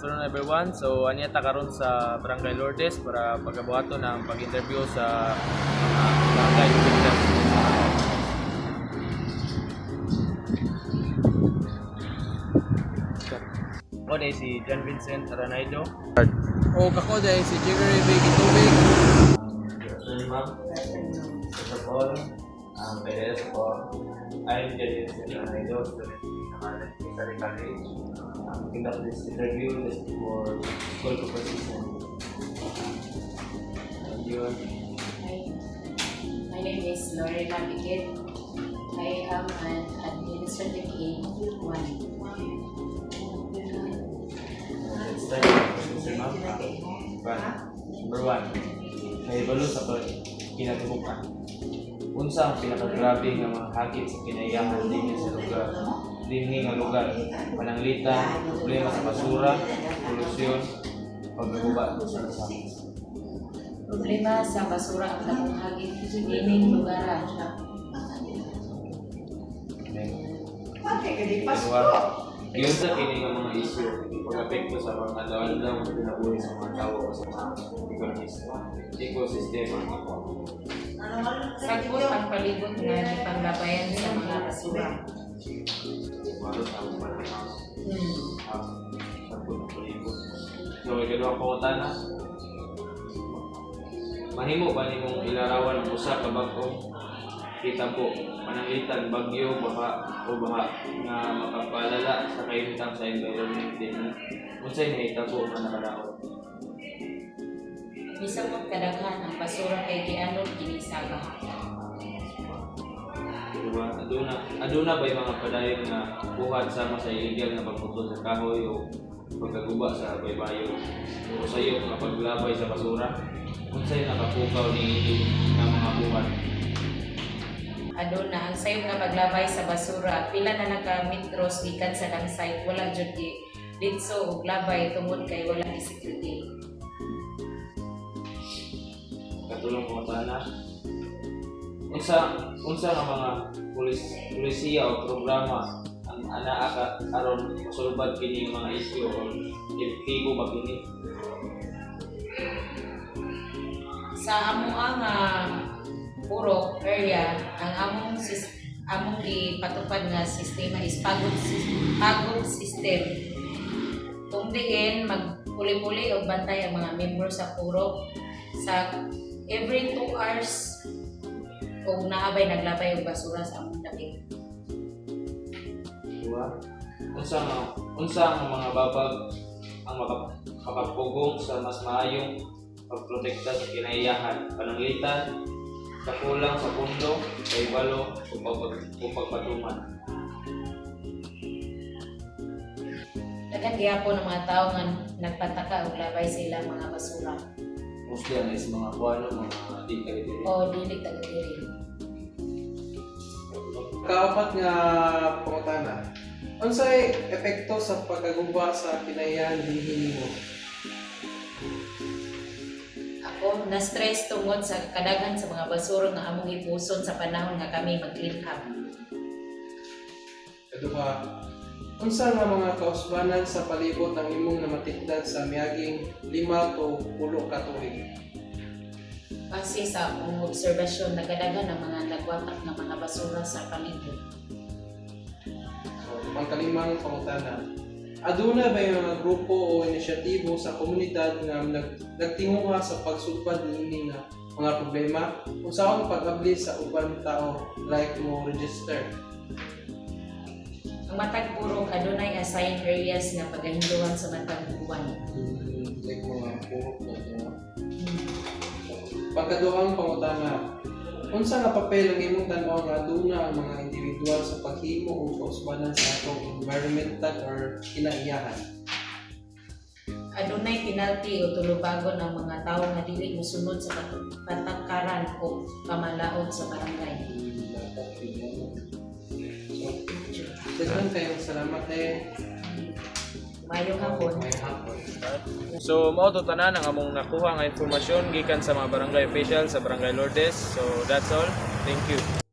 afternoon everyone. So anyata karon sa Barangay Lourdes para pagabuhato ng pag-interview sa barangay officials. Ako dahil si John Vincent Aranaido. O kako dahil si Jiggery Big Tubig. First of all, PDS po. I'm John Vincent Aranaido, student in History College. Conduct this interview just for school purposes. And yun. Hi, my name is Lorena Biquet. I am an administrative aide 1. Let's start. Mr. Ma'am. Number 1. May balo sa kinatubukan. Unsa ang pinakagrabe nga mga hakit sa kinayahan din sa lugar. Dinhi nga lugar, pananglitan, problema sa basura, polusyon, pagkaguba sa lasahan. Problema sa basura ang dakong hagit dining lugar. Dalawa, yun sa kini nga mga issue, pag-apekto sa mga daw-daw na pinabuhi sa mga tao o sa mga ecosystema. Sagot ang palibot nga ni panglabayan sa mga basura. So, ikaw ang pangutana. Mahimo ba nimong ilarawan ang usa ka bag-o? Kita po, pananglitan, bagyo, baha o baha nga makapalala sa kainitang sa environment din. Unsay nahita po nga nakadaot? Bisa po kadaghan ang basura kay gianod kini sa baha. Diba? Aduna ba yung mga padayon nga buhat sama sa illegal na pagputol sa kahoy o pagkaguba sa baybayo o sayo nga paglabay sa basura? Unsay nakapukaw ni nga mga buhat? Aduna ang sayo nga paglabay sa basura, pila na naka-metros gikan sa dang site, wala jud ditso og labay tungod kay wala security. Katulong ko sana. Unsa nga mga pulisiya o programa ang anaa aron masulbad kini mga isyu o epektibo ba kini? Sa amo ang puro area, ang among gipatupad nga sistema is pagod system. Kung diin magpuli-puli og bantay ang mga membro sa puro sa every 2 hours kung naabay naglabay og basura sa among dapit. Diba? Unsa ang mga babag ang makapugong sa mas maayong pagprotekta sa kinaiyahan, pananglitan, kakulang sa pundo, kaibalo o pagpatuman. Dagan gyapon ang mga tawo nga nagpataka og labay sa ilang mga basura. Mostly ang is mga kuano, mga di karitiri. O dili taga-diri. Kaapat nga pangutana. Unsay epekto sa pagkaguba sa kinayahan dinhi nimo? Ako na-stress tungod sa kadaghan sa mga basura nga among ipuson sa panahon nga kami mag-clean up. Kaduha, unsa nga mga kausbanan sa palibot ang imong namatikdan sa miaging 5 to 10 ka tuig? Kasi sa akong obserbasyon, nagadagan ang mga nagwatak ng mga basura sa palibot. So, pangkalimang pangutana. Aduna ba yung mga grupo o inisyatibo sa komunidad nga nagtinguha sa pagsulbad niini nga mga problema? Kung saan pag-abli sa ubang tao like mo register? Ang matag purong adunay assigned areas nga pagahinduan sa matag buwan. Like mga purok na ito. Pagkaduhang pangutana. Unsa nga papel ang imong tan-aw nga aduna ang mga individual sa paghimo o kausbanan sa atong environmental or kinaiyahan? Adunay penalty o tulubagon ang mga tawo nga dili mosunod sa patakaran o pamalaod sa barangay. Daghang kayong salamat Mayong hapon. May hapon. So, mao to tanan ang among nakuha nga informasyon gikan sa mga barangay official sa Barangay Lourdes. So, that's all. Thank you.